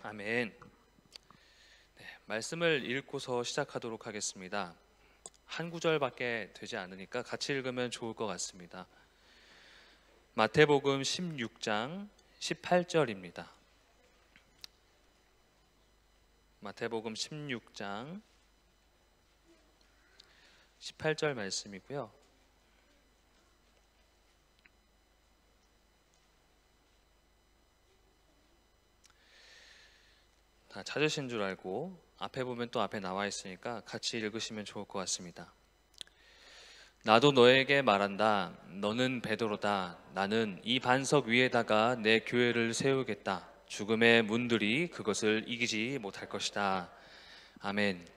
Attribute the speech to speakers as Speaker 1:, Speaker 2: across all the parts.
Speaker 1: 아멘. 말씀을 읽고서 시작하도록 하겠습니다. 한 구절밖에 되지 않으니까 같이 읽으면 좋을 것 같습니다. 마태복음 16장 18절입니다. 마태복음 16장 18절 말씀이고요. 다 찾으신 줄 알고 앞에 보면 또 앞에 나와 있으니까 같이 읽으시면 좋을 것 같습니다. 나도 너에게 말한다. 너는 베드로다. 나는 이 반석 위에다가 내 교회를 세우겠다. 죽음의 문들이 그것을 이기지 못할 것이다. 아멘.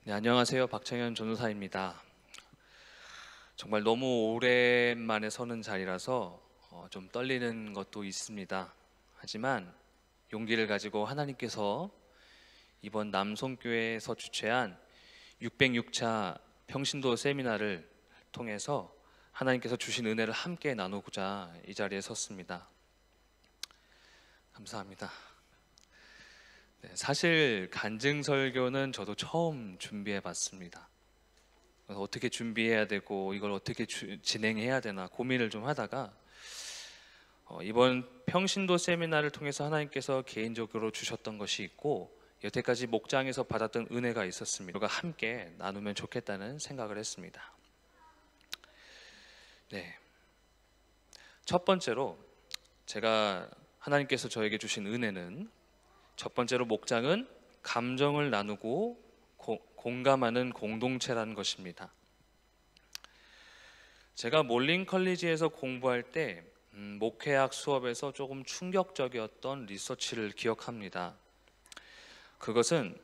Speaker 1: 네, 안녕하세요. 박창현 전도사입니다. 정말 너무 오랜만에 서는 자리라서 좀 떨리는 것도 있습니다. 하지만 용기를 가지고 하나님께서 이번 남송교회에서 주최한 606차 평신도 세미나를 통해서 하나님께서 주신 은혜를 함께 나누고자 이 자리에 섰습니다. 감사합니다. 네, 사실 간증설교는 저도 처음 준비해 봤습니다. 어떻게 준비해야 되고 이걸 어떻게 진행해야 되나 고민을 좀 하다가 이번 평신도 세미나를 통해서 하나님께서 개인적으로 주셨던 것이 있고 여태까지 목장에서 받았던 은혜가 있었습니다. 우리가 함께 나누면 좋겠다는 생각을 했습니다. 네, 첫 번째로 제가 하나님께서 저에게 주신 은혜는 첫 번째로 목장은 감정을 나누고 공감하는 공동체라는 것입니다. 제가 몰링 컬리지에서 공부할 때 목회학 수업에서 조금 충격적이었던 리서치를 기억합니다. 그것은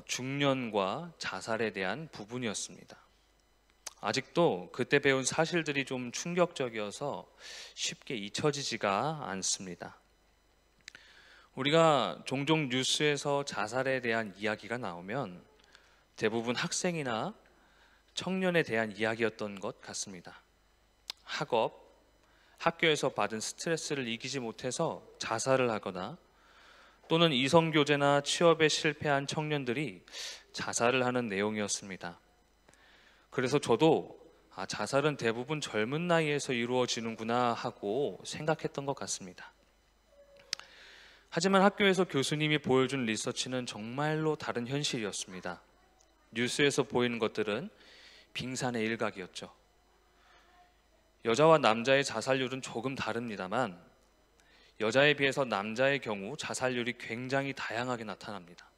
Speaker 1: 중년과 자살에 대한 부분이었습니다. 아직도 그때 배운 사실들이 좀 충격적이어서 쉽게 잊혀지지가 않습니다. 우리가 종종 뉴스에서 자살에 대한 이야기가 나오면 대부분 학생이나 청년에 대한 이야기였던 것 같습니다. 학교에서 받은 스트레스를 이기지 못해서 자살을 하거나 또는 이성교제나 취업에 실패한 청년들이 자살을 하는 내용이었습니다. 그래서 저도 자살은 대부분 젊은 나이에서 이루어지는구나 하고 생각했던 것 같습니다. 하지만 학교에서 교수님이 보여준 리서치는 정말로 다른 현실이었습니다. 뉴스에서 보이는 것들은 빙산의 일각이었죠. 여자와 남자의 자살률은 조금 다릅니다만 여자에 비해서 남자의 경우 자살률이 굉장히 다양하게 나타납니다.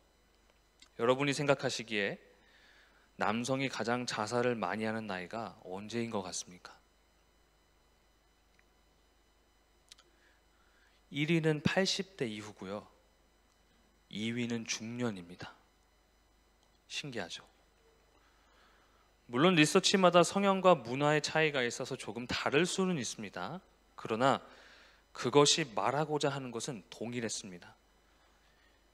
Speaker 1: 여러분이 생각하시기에 남성이 가장 자살을 많이 하는 나이가 언제인 것 같습니까? 1위는 80대 이후고요. 2위는 중년입니다. 신기하죠? 물론 리서치마다 성향과 문화의 차이가 있어서 조금 다를 수는 있습니다. 그러나 그것이 말하고자 하는 것은 동일했습니다.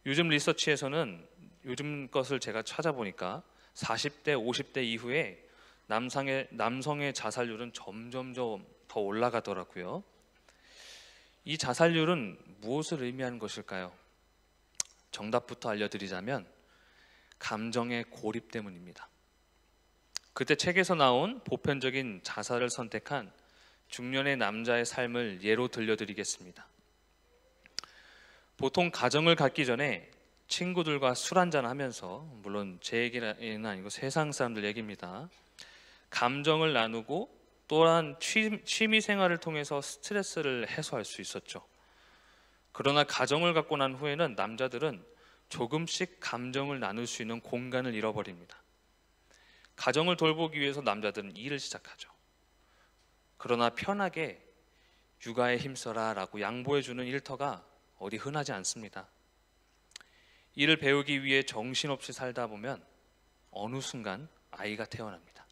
Speaker 1: 요즘 리서치에서는 요즘 것을 제가 찾아보니까 40대, 50대 이후에 남성의 자살률은 점점 더 올라가더라고요. 이 자살률은 무엇을 의미하는 것일까요? 정답부터 알려드리자면 감정의 고립 때문입니다. 그때 책에서 나온 보편적인 자살을 선택한 중년의 남자의 삶을 예로 들려드리겠습니다. 보통 가정을 갖기 전에 친구들과 술 한잔 하면서, 물론 제 얘기는 아니고 세상 사람들 얘기입니다. 감정을 나누고 또한 취미 생활을 통해서 스트레스를 해소할 수 있었죠. 그러나 가정을 갖고 난 후에는 남자들은 조금씩 감정을 나눌 수 있는 공간을 잃어버립니다. 가정을 돌보기 위해서 남자들은 일을 시작하죠. 그러나 편하게 육아에 힘써라 라고 양보해주는 일터가 어디 흔하지 않습니다. 일을 배우기 위해 정신없이 살다 보면 어느 순간 아이가 태어납니다.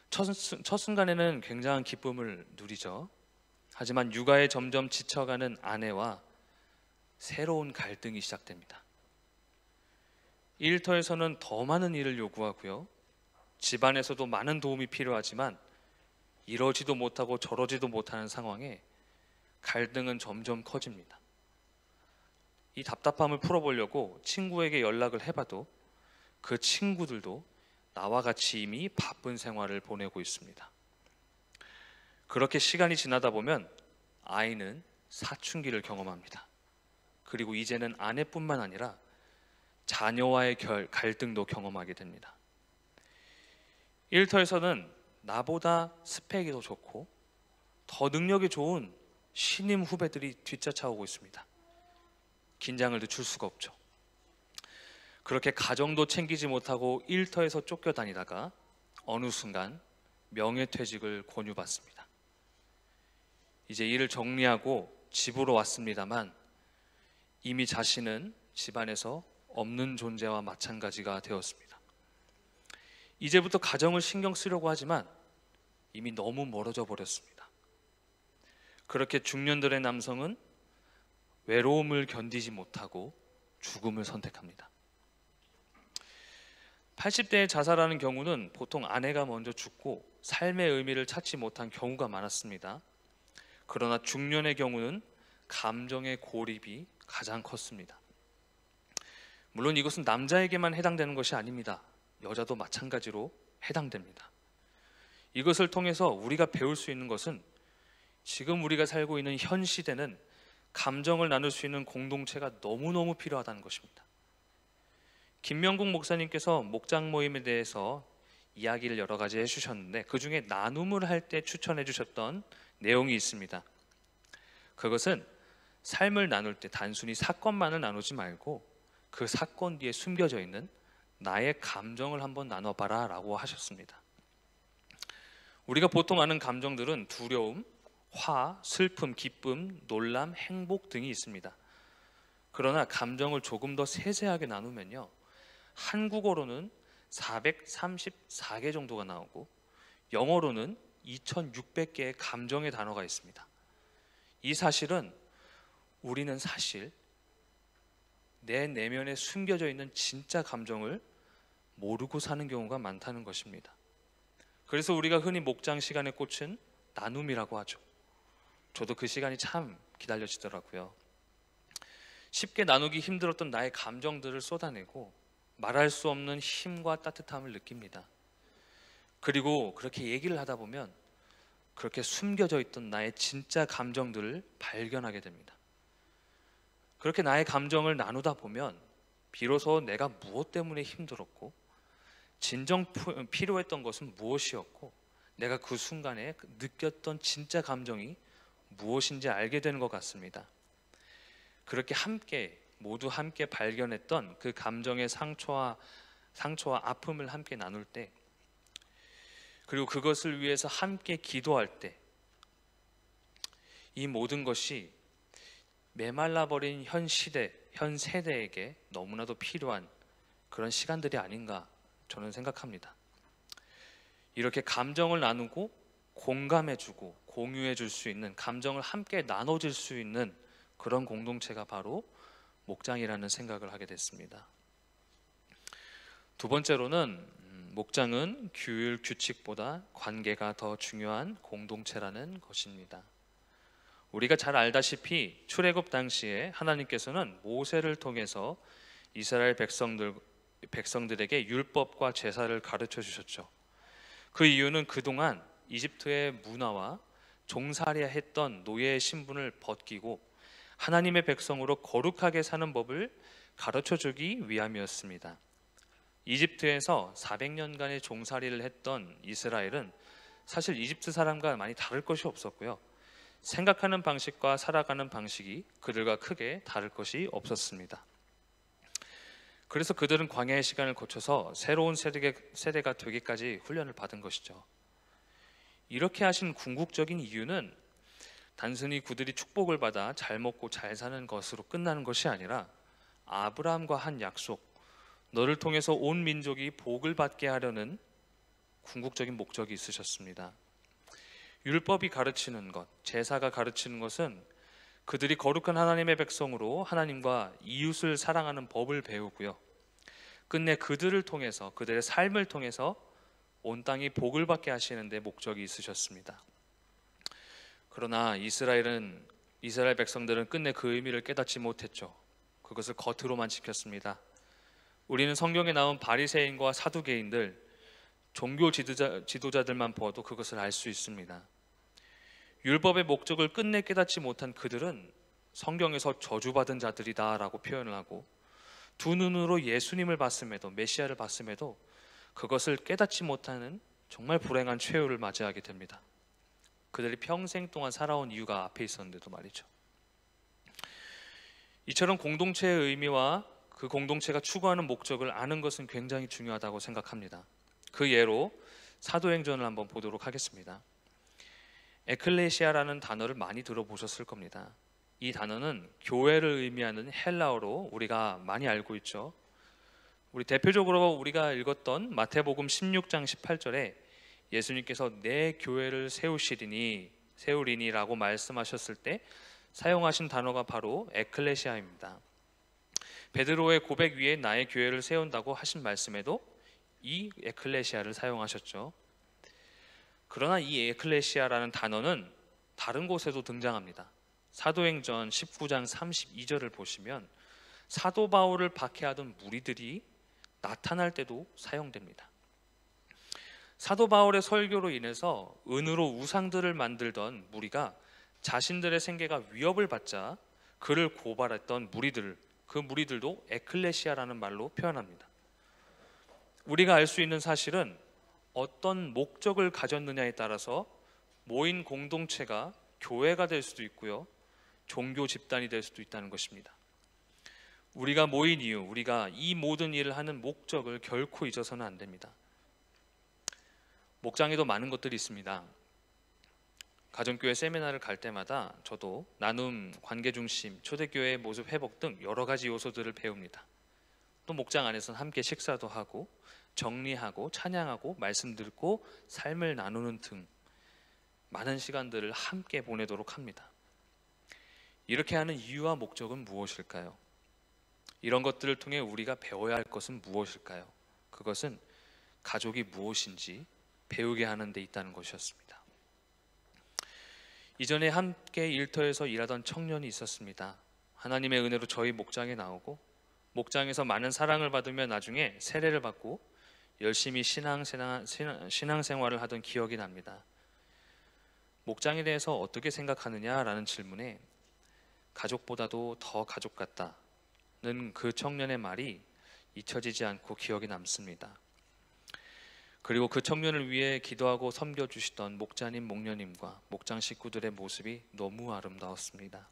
Speaker 1: 첫 순간에는 굉장한 기쁨을 누리죠. 하지만 육아에 점점 지쳐가는 아내와 새로운 갈등이 시작됩니다. 일터에서는 더 많은 일을 요구하고요. 집안에서도 많은 도움이 필요하지만 이러지도 못하고 저러지도 못하는 상황에 갈등은 점점 커집니다. 이 답답함을 풀어보려고 친구에게 연락을 해봐도 그 친구들도 나와 같이 이미 바쁜 생활을 보내고 있습니다. 그렇게 시간이 지나다 보면 아이는 사춘기를 경험합니다. 그리고 이제는 아내뿐만 아니라 자녀와의 갈등도 경험하게 됩니다. 일터에서는 나보다 스펙이 더 좋고 더 능력이 좋은 신임 후배들이 뒷쫓아오고 있습니다. 긴장을 늦출 수가 없죠. 그렇게 가정도 챙기지 못하고 일터에서 쫓겨다니다가 어느 순간 명예퇴직을 권유받습니다. 이제 일을 정리하고 집으로 왔습니다만 이미 자신은 집안에서 없는 존재와 마찬가지가 되었습니다. 이제부터 가정을 신경 쓰려고 하지만 이미 너무 멀어져 버렸습니다. 그렇게 중년들의 남성은 외로움을 견디지 못하고 죽음을 선택합니다. 80대에 자살하는 경우는 보통 아내가 먼저 죽고 삶의 의미를 찾지 못한 경우가 많았습니다. 그러나 중년의 경우는 감정의 고립이 가장 컸습니다. 물론 이것은 남자에게만 해당되는 것이 아닙니다. 여자도 마찬가지로 해당됩니다. 이것을 통해서 우리가 배울 수 있는 것은 지금 우리가 살고 있는 현 시대는 감정을 나눌 수 있는 공동체가 너무너무 필요하다는 것입니다. 김명국 목사님께서 목장 모임에 대해서 이야기를 여러 가지 해주셨는데 그 중에 나눔을 할 때 추천해 주셨던 내용이 있습니다. 그것은 삶을 나눌 때 단순히 사건만을 나누지 말고 그 사건 뒤에 숨겨져 있는 나의 감정을 한번 나눠봐라 라고 하셨습니다. 우리가 보통 아는 감정들은 두려움, 화, 슬픔, 기쁨, 놀람, 행복 등이 있습니다. 그러나 감정을 조금 더 세세하게 나누면요, 한국어로는 434개 정도가 나오고 영어로는 2600개의 감정의 단어가 있습니다. 이 사실은 우리는 사실 내 내면에 숨겨져 있는 진짜 감정을 모르고 사는 경우가 많다는 것입니다. 그래서 우리가 흔히 목장 시간의 꽃은 나눔이라고 하죠. 저도 그 시간이 참 기다려지더라고요. 쉽게 나누기 힘들었던 나의 감정들을 쏟아내고 말할 수 없는 힘과 따뜻함을 느낍니다. 그리고 그렇게 얘기를 하다 보면 그렇게 숨겨져 있던 나의 진짜 감정들을 발견하게 됩니다. 그렇게 나의 감정을 나누다 보면 비로소 내가 무엇 때문에 힘들었고 진정 필요했던 것은 무엇이었고 내가 그 순간에 느꼈던 진짜 감정이 무엇인지 알게 되는 것 같습니다. 그렇게 모두 함께 발견했던 그 감정의 상처와 아픔을 함께 나눌 때, 그리고 그것을 위해서 함께 기도할 때, 이 모든 것이 메말라버린 현 세대에게 너무나도 필요한 그런 시간들이 아닌가 저는 생각합니다. 이렇게 감정을 나누고 공감해주고 공유해줄 수 있는, 감정을 함께 나눠줄 수 있는 그런 공동체가 바로 목장이라는 생각을 하게 됐습니다. 두 번째로는 목장은 규율 규칙보다 관계가 더 중요한 공동체라는 것입니다. 우리가 잘 알다시피 출애굽 당시에 하나님께서는 모세를 통해서 이스라엘 백성들에게 율법과 제사를 가르쳐 주셨죠. 그 이유는 그동안 이집트의 문화와 종살이야 했던 노예의 신분을 벗기고 하나님의 백성으로 거룩하게 사는 법을 가르쳐 주기 위함이었습니다. 이집트에서 400년간의 종살이를 했던 이스라엘은 사실 이집트 사람과 많이 다를 것이 없었고요. 생각하는 방식과 살아가는 방식이 그들과 크게 다를 것이 없었습니다. 그래서 그들은 광야의 시간을 거쳐서 새로운 세대가 되기까지 훈련을 받은 것이죠. 이렇게 하신 궁극적인 이유는 단순히 그들이 축복을 받아 잘 먹고 잘 사는 것으로 끝나는 것이 아니라 아브라함과 한 약속, 너를 통해서 온 민족이 복을 받게 하려는 궁극적인 목적이 있으셨습니다. 율법이 가르치는 것, 제사가 가르치는 것은 그들이 거룩한 하나님의 백성으로 하나님과 이웃을 사랑하는 법을 배우고요, 끝내 그들을 통해서, 그들의 삶을 통해서 온 땅이 복을 받게 하시는 데 목적이 있으셨습니다. 그러나 이스라엘 백성들은 끝내 그 의미를 깨닫지 못했죠. 그것을 겉으로만 지켰습니다. 우리는 성경에 나온 바리새인과 사두개인들, 종교 지도자들만 보아도 그것을 알 수 있습니다. 율법의 목적을 끝내 깨닫지 못한 그들은 성경에서 저주받은 자들이다라고 표현을 하고, 두 눈으로 예수님을 봤음에도, 메시아를 봤음에도 그것을 깨닫지 못하는 정말 불행한 최후를 맞이하게 됩니다. 그들이 평생 동안 살아온 이유가 앞에 있었는데도 말이죠. 이처럼 공동체의 의미와 그 공동체가 추구하는 목적을 아는 것은 굉장히 중요하다고 생각합니다. 그 예로 사도행전을 한번 보도록 하겠습니다. 에클레시아라는 단어를 많이 들어보셨을 겁니다. 이 단어는 교회를 의미하는 헬라어로 우리가 많이 알고 있죠. 우리 대표적으로 우리가 읽었던 마태복음 16장 18절에 예수님께서 내 교회를 세우리니라고 말씀하셨을 때 사용하신 단어가 바로 에클레시아입니다. 베드로의 고백 위에 나의 교회를 세운다고 하신 말씀에도 이 에클레시아를 사용하셨죠. 그러나 이 에클레시아라는 단어는 다른 곳에도 등장합니다. 사도행전 19장 32절을 보시면 사도 바울을 박해하던 무리들이 나타날 때도 사용됩니다. 사도 바울의 설교로 인해서 은으로 우상들을 만들던 무리가 자신들의 생계가 위협을 받자 그를 고발했던 무리들, 그 무리들도 에클레시아라는 말로 표현합니다. 우리가 알 수 있는 사실은 어떤 목적을 가졌느냐에 따라서 모인 공동체가 교회가 될 수도 있고요, 종교 집단이 될 수도 있다는 것입니다. 우리가 모인 이유, 우리가 이 모든 일을 하는 목적을 결코 잊어서는 안 됩니다. 목장에도 많은 것들이 있습니다. 가정교회 세미나를 갈 때마다 저도 나눔, 관계중심, 초대교회의 모습 회복 등 여러 가지 요소들을 배웁니다. 또 목장 안에서는 함께 식사도 하고 정리하고 찬양하고 말씀 듣고 삶을 나누는 등 많은 시간들을 함께 보내도록 합니다. 이렇게 하는 이유와 목적은 무엇일까요? 이런 것들을 통해 우리가 배워야 할 것은 무엇일까요? 그것은 가족이 무엇인지 배우게 하는 데 있다는 것이었습니다. 이전에 함께 일터에서 일하던 청년이 있었습니다. 하나님의 은혜로 저희 목장에 나오고 목장에서 많은 사랑을 받으며 나중에 세례를 받고 열심히 신앙생활을 하던 기억이 납니다. 목장에 대해서 어떻게 생각하느냐라는 질문에 가족보다도 더 가족 같다는 그 청년의 말이 잊혀지지 않고 기억이 남습니다. 그리고 그 청년을 위해 기도하고 섬겨주시던 목자님, 목녀님과 목장 식구들의 모습이 너무 아름다웠습니다.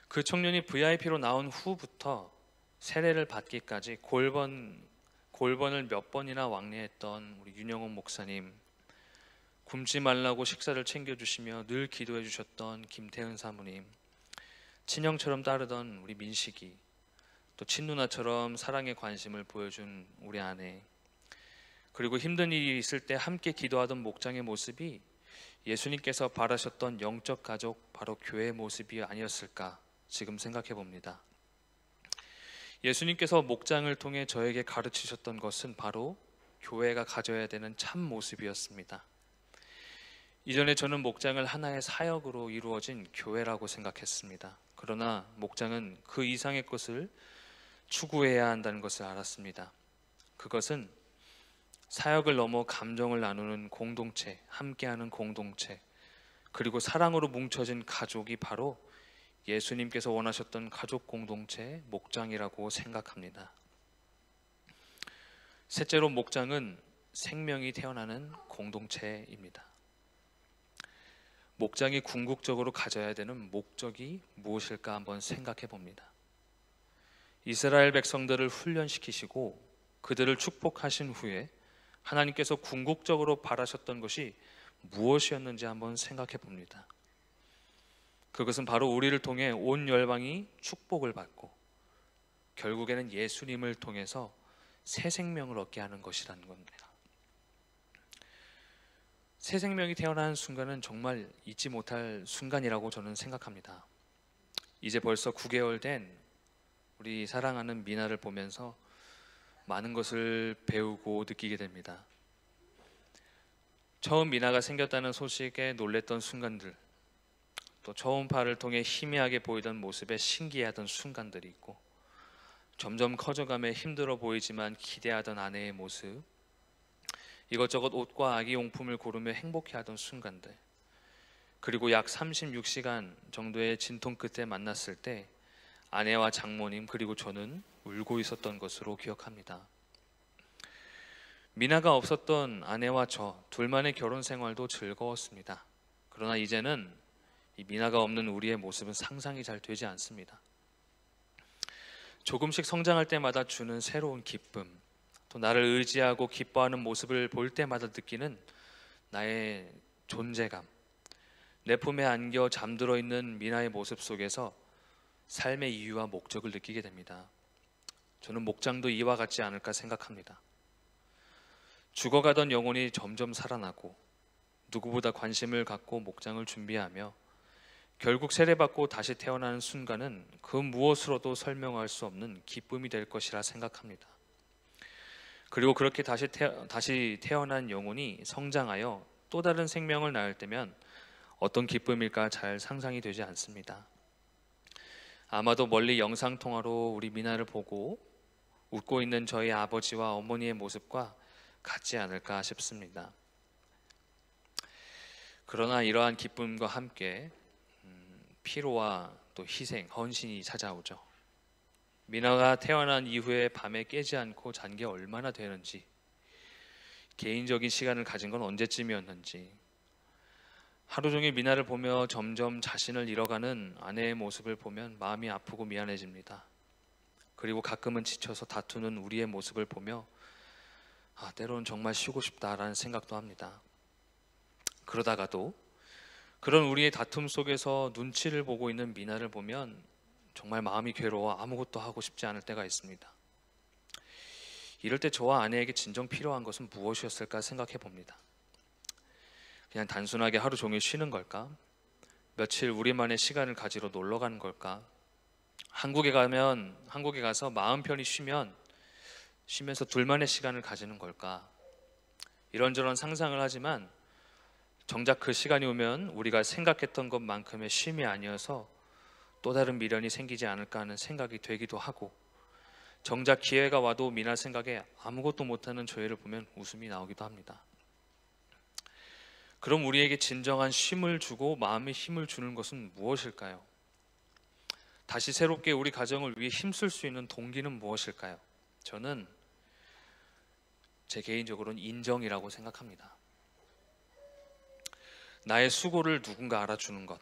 Speaker 1: 그 청년이 VIP로 나온 후부터 세례를 받기까지 골번을 몇 번이나 왕래했던 우리 윤영원 목사님, 굶지 말라고 식사를 챙겨주시며 늘 기도해 주셨던 김태은 사모님, 친형처럼 따르던 우리 민식이, 또 친누나처럼 사랑의 관심을 보여준 우리 아내, 그리고 힘든 일이 있을 때 함께 기도하던 목장의 모습이 예수님께서 바라셨던 영적 가족, 바로 교회의 모습이 아니었을까 지금 생각해 봅니다. 예수님께서 목장을 통해 저에게 가르치셨던 것은 바로 교회가 가져야 되는 참 모습이었습니다. 이전에 저는 목장을 하나의 사역으로 이루어진 교회라고 생각했습니다. 그러나 목장은 그 이상의 것을 추구해야 한다는 것을 알았습니다. 그것은 사역을 넘어 감정을 나누는 공동체, 함께하는 공동체, 그리고 사랑으로 뭉쳐진 가족이 바로 예수님께서 원하셨던 가족 공동체, 목장이라고 생각합니다. 셋째로, 목장은 생명이 태어나는 공동체입니다. 목장이 궁극적으로 가져야 되는 목적이 무엇일까 한번 생각해 봅니다. 이스라엘 백성들을 훈련시키시고 그들을 축복하신 후에 하나님께서 궁극적으로 바라셨던 것이 무엇이었는지 한번 생각해 봅니다. 그것은 바로 우리를 통해 온 열방이 축복을 받고 결국에는 예수님을 통해서 새 생명을 얻게 하는 것이라는 겁니다. 새 생명이 태어나는 순간은 정말 잊지 못할 순간이라고 저는 생각합니다. 이제 벌써 9개월 된 우리 사랑하는 미나를 보면서 많은 것을 배우고 느끼게 됩니다. 처음 미나가 생겼다는 소식에 놀랬던 순간들, 또 초음파를 통해 희미하게 보이던 모습에 신기해하던 순간들이 있고, 점점 커져가며 힘들어 보이지만 기대하던 아내의 모습, 이것저것 옷과 아기용품을 고르며 행복해하던 순간들, 그리고 약 36시간 정도의 진통 끝에 만났을 때 아내와 장모님 그리고 저는 울고 있었던 것으로 기억합니다. 미나가 없었던 아내와 저 둘만의 결혼 생활도 즐거웠습니다. 그러나 이제는 이 미나가 없는 우리의 모습은 상상이 잘 되지 않습니다. 조금씩 성장할 때마다 주는 새로운 기쁨, 또 나를 의지하고 기뻐하는 모습을 볼 때마다 느끼는 나의 존재감, 내 품에 안겨 잠들어 있는 미나의 모습 속에서 삶의 이유와 목적을 느끼게 됩니다. 저는 목장도 이와 같지 않을까 생각합니다. 죽어가던 영혼이 점점 살아나고 누구보다 관심을 갖고 목장을 준비하며 결국 세례받고 다시 태어나는 순간은 그 무엇으로도 설명할 수 없는 기쁨이 될 것이라 생각합니다. 그리고 그렇게 다시 태어난 영혼이 성장하여 또 다른 생명을 낳을 때면 어떤 기쁨일까 잘 상상이 되지 않습니다. 아마도 멀리 영상통화로 우리 미나를 보고 웃고 있는 저희 아버지와 어머니의 모습과 같지 않을까 싶습니다. 그러나 이러한 기쁨과 함께 피로와 또 희생, 헌신이 찾아오죠. 미나가 태어난 이후에 밤에 깨지 않고 잔 게 얼마나 되는지, 개인적인 시간을 가진 건 언제쯤이었는지, 하루 종일 미나를 보며 점점 자신을 잃어가는 아내의 모습을 보면 마음이 아프고 미안해집니다. 그리고 가끔은 지쳐서 다투는 우리의 모습을 보며 때로는 정말 쉬고 싶다라는 생각도 합니다. 그러다가도 그런 우리의 다툼 속에서 눈치를 보고 있는 미나를 보면 정말 마음이 괴로워 아무것도 하고 싶지 않을 때가 있습니다. 이럴 때 저와 아내에게 진정 필요한 것은 무엇이었을까 생각해 봅니다. 그냥 단순하게 하루 종일 쉬는 걸까? 며칠 우리만의 시간을 가지러 놀러 가는 걸까? 한국에 가서 마음 편히 쉬면서 둘만의 시간을 가지는 걸까? 이런저런 상상을 하지만 정작 그 시간이 오면 우리가 생각했던 것만큼의 쉼이 아니어서 또 다른 미련이 생기지 않을까 하는 생각이 되기도 하고, 정작 기회가 와도 미나 생각에 아무것도 못하는 저희를 보면 웃음이 나오기도 합니다. 그럼 우리에게 진정한 쉼을 주고 마음의 힘을 주는 것은 무엇일까요? 다시 새롭게 우리 가정을 위해 힘쓸 수 있는 동기는 무엇일까요? 저는 제 개인적으로는 인정이라고 생각합니다. 나의 수고를 누군가 알아주는 것,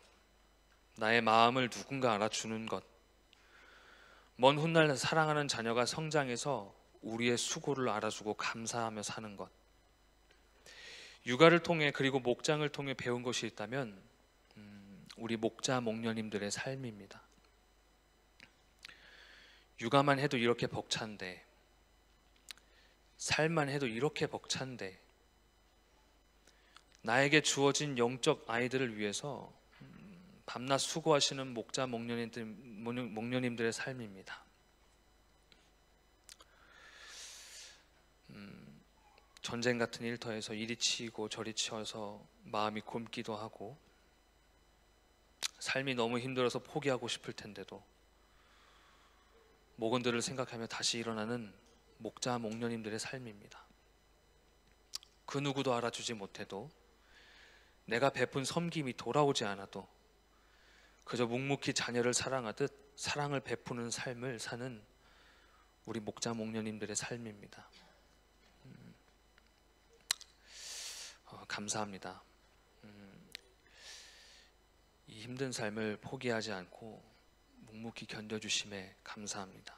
Speaker 1: 나의 마음을 누군가 알아주는 것, 먼 훗날 사랑하는 자녀가 성장해서 우리의 수고를 알아주고 감사하며 사는 것, 육아를 통해 그리고 목장을 통해 배운 것이 있다면 우리 목자 목녀님들의 삶입니다. 육아만 해도 이렇게 벅찬데, 삶만 해도 이렇게 벅찬데, 나에게 주어진 영적 아이들을 위해서 밤낮 수고하시는 목자 목녀님들의 삶입니다. 전쟁 같은 일터에서 이리 치이고 저리 치여서 마음이 곪기도 하고, 삶이 너무 힘들어서 포기하고 싶을 텐데도 목원들을 생각하며 다시 일어나는 목자 목녀님들의 삶입니다. 그 누구도 알아주지 못해도, 내가 베푼 섬김이 돌아오지 않아도 그저 묵묵히 자녀를 사랑하듯 사랑을 베푸는 삶을 사는 우리 목자 목녀님들의 삶입니다. 감사합니다. 이 힘든 삶을 포기하지 않고 묵묵히 견뎌주심에 감사합니다.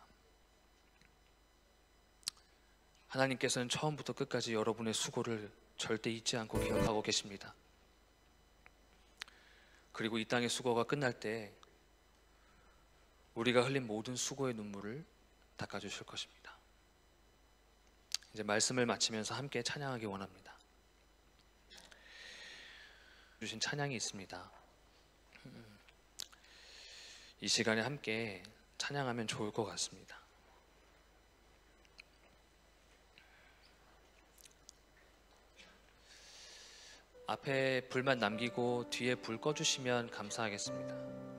Speaker 1: 하나님께서는 처음부터 끝까지 여러분의 수고를 절대 잊지 않고 기억하고 계십니다. 그리고 이 땅의 수고가 끝날 때 우리가 흘린 모든 수고의 눈물을 닦아주실 것입니다. 이제 말씀을 마치면서 함께 찬양하기 원합니다. 주신 찬양이 있습니다. 이 시간에 함께 찬양하면 좋을 것 같습니다. 앞에 불만 남기고 뒤에 불 꺼주시면 감사하겠습니다.